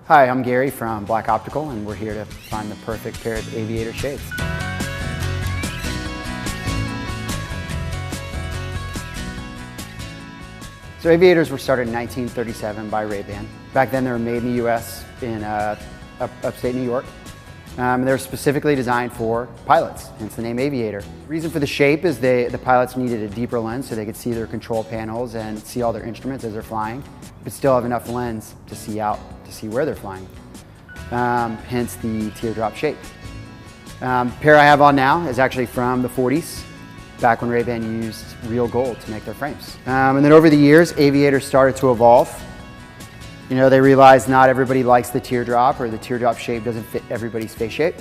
Hi, I'm Gary from Black Optical, and we're here to find the perfect pair of aviator shades. So aviators were started in 1937 by Rayban. Back then they were made in the U.S. in upstate New York. They're specifically designed for pilots, hence the name aviator. The reason for the shape is the pilots needed a deeper lens so they could see their control panels and see all their instruments as they're flying, but still have enough lens to see out, to see where they're flying. Hence the teardrop shape. Pair I have on now is actually from the 40s, back when Rayban used real gold to make their frames. And then over the years, aviators started to evolve. You know, they realized not everybody likes the teardrop, or the teardrop shape doesn't fit everybody's face shape.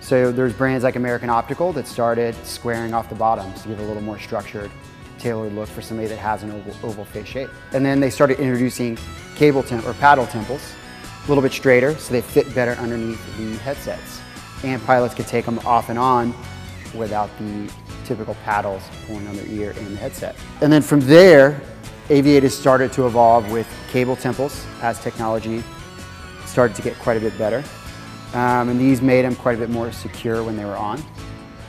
So there's brands like American Optical that started squaring off the bottoms to give a little more structured, tailored look for somebody that has an oval face shape. And then they started introducing paddle temples, a little bit straighter, so they fit better underneath the headsets. And pilots could take them off and on without the typical paddles pulling on their ear and the headset. And then from there, aviators started to evolve with cable temples as technology started to get quite a bit better. And these made them quite a bit more secure when they were on,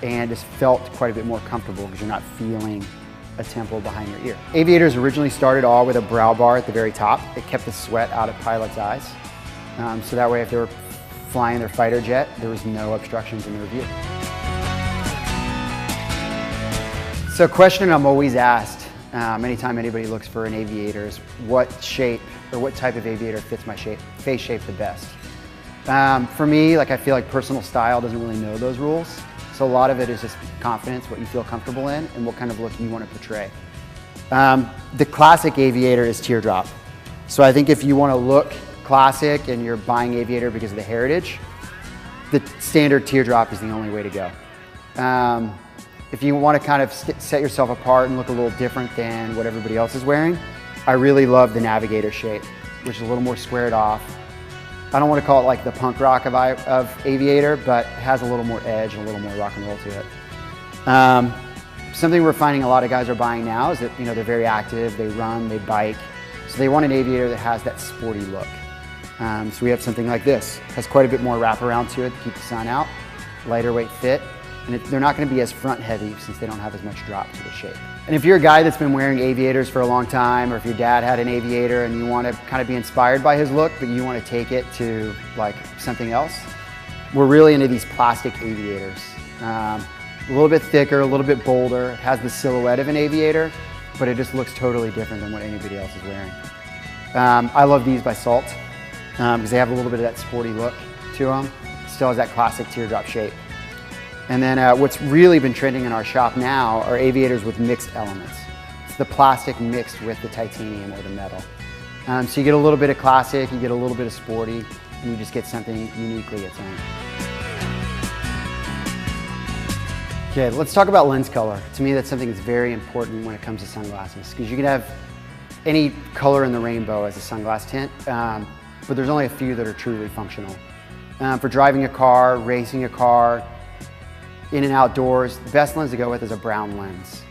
and just felt quite a bit more comfortable because you're not feeling a temple behind your ear. Aviators originally started all with a brow bar at the very top. It kept the sweat out of pilots' eyes. So that way if they were flying their fighter jet, there was no obstructions in their view. So a question I'm always asked anytime anybody looks for an aviator is what shape or what type of aviator fits my face shape the best. For me, I feel like personal style doesn't really know those rules. So a lot of it is just confidence, what you feel comfortable in, and what kind of look you want to portray. The classic aviator is teardrop. So I think if you want to look classic and you're buying aviator because of the heritage, the standard teardrop is the only way to go. If you want to kind of set yourself apart and look a little different than what everybody else is wearing, I really love the navigator shape, which is a little more squared off. I don't want to call it like the punk rock of aviator, but it has a little more edge and a little more rock and roll to it. Something we're finding a lot of guys are buying now is that they're very active, they run, they bike, so they want an aviator that has that sporty look. So we have something like this. It has quite a bit more wraparound to it to keep the sun out, lighter weight fit. And they're not going to be as front heavy since they don't have as much drop to the shape. And if you're a guy that's been wearing aviators for a long time, or if your dad had an aviator and you want to kind of be inspired by his look, but you want to take it to something else, we're really into these plastic aviators. A little bit thicker, a little bit bolder. It has the silhouette of an aviator, but it just looks totally different than what anybody else is wearing. I love these by Salt because they have a little bit of that sporty look to them. Still has that classic teardrop shape. And then what's really been trending in our shop now are aviators with mixed elements. It's the plastic mixed with the titanium or the metal. So you get a little bit of classic, you get a little bit of sporty, and you just get something uniquely its own. Okay, let's talk about lens color. To me, that's something that's very important when it comes to sunglasses, because you can have any color in the rainbow as a sunglass tint, but there's only a few that are truly functional. For driving a car, racing a car, in and outdoors, the best lens to go with is a brown lens.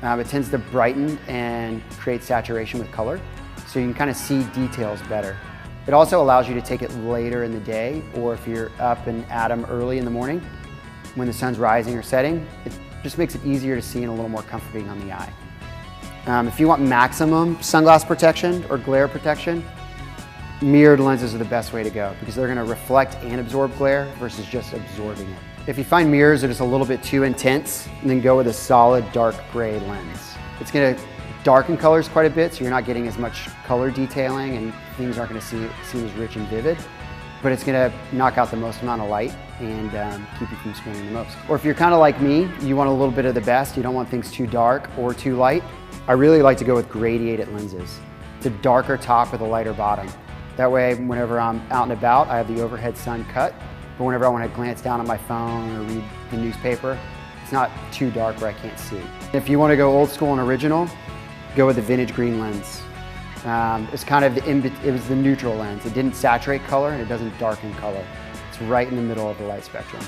It tends to brighten and create saturation with color, so you can kind of see details better. It also allows you to take it later in the day, or if you're up and at them early in the morning, when the sun's rising or setting, it just makes it easier to see and a little more comforting on the eye. If you want maximum sunglass protection or glare protection, mirrored lenses are the best way to go because they're going to reflect and absorb glare versus just absorbing it. If you find mirrors are just a little bit too intense, then go with a solid dark gray lens. It's going to darken colors quite a bit, so you're not getting as much color detailing and things aren't going to seem as rich and vivid, but it's going to knock out the most amount of light and keep you from squinting the most. Or if you're kind of like me, you want a little bit of the best, you don't want things too dark or too light, I really like to go with gradiated lenses. It's a darker top with a lighter bottom. That way, whenever I'm out and about, I have the overhead sun cut. But whenever I want to glance down on my phone or read the newspaper, it's not too dark where I can't see. If you want to go old school and original, go with the vintage green lens. It's kind of it was the neutral lens. It didn't saturate color and it doesn't darken color. It's right in the middle of the light spectrum.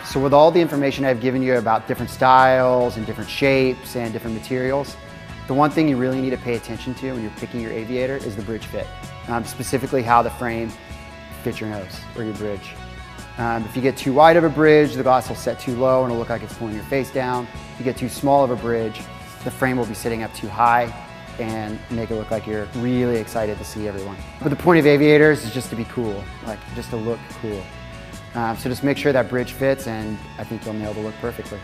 So with all the information I've given you about different styles and different shapes and different materials, The one thing you really need to pay attention to when you're picking your aviator is the bridge fit, specifically how the frame fits your nose or your bridge. If you get too wide of a bridge, the glass will set too low and it'll look like it's pulling your face down. If you get too small of a bridge, the frame will be sitting up too high and make it look like you're really excited to see everyone. But the point of aviators is just to be cool, like just to look cool. So just make sure that bridge fits, and I think you'll nail the look perfectly.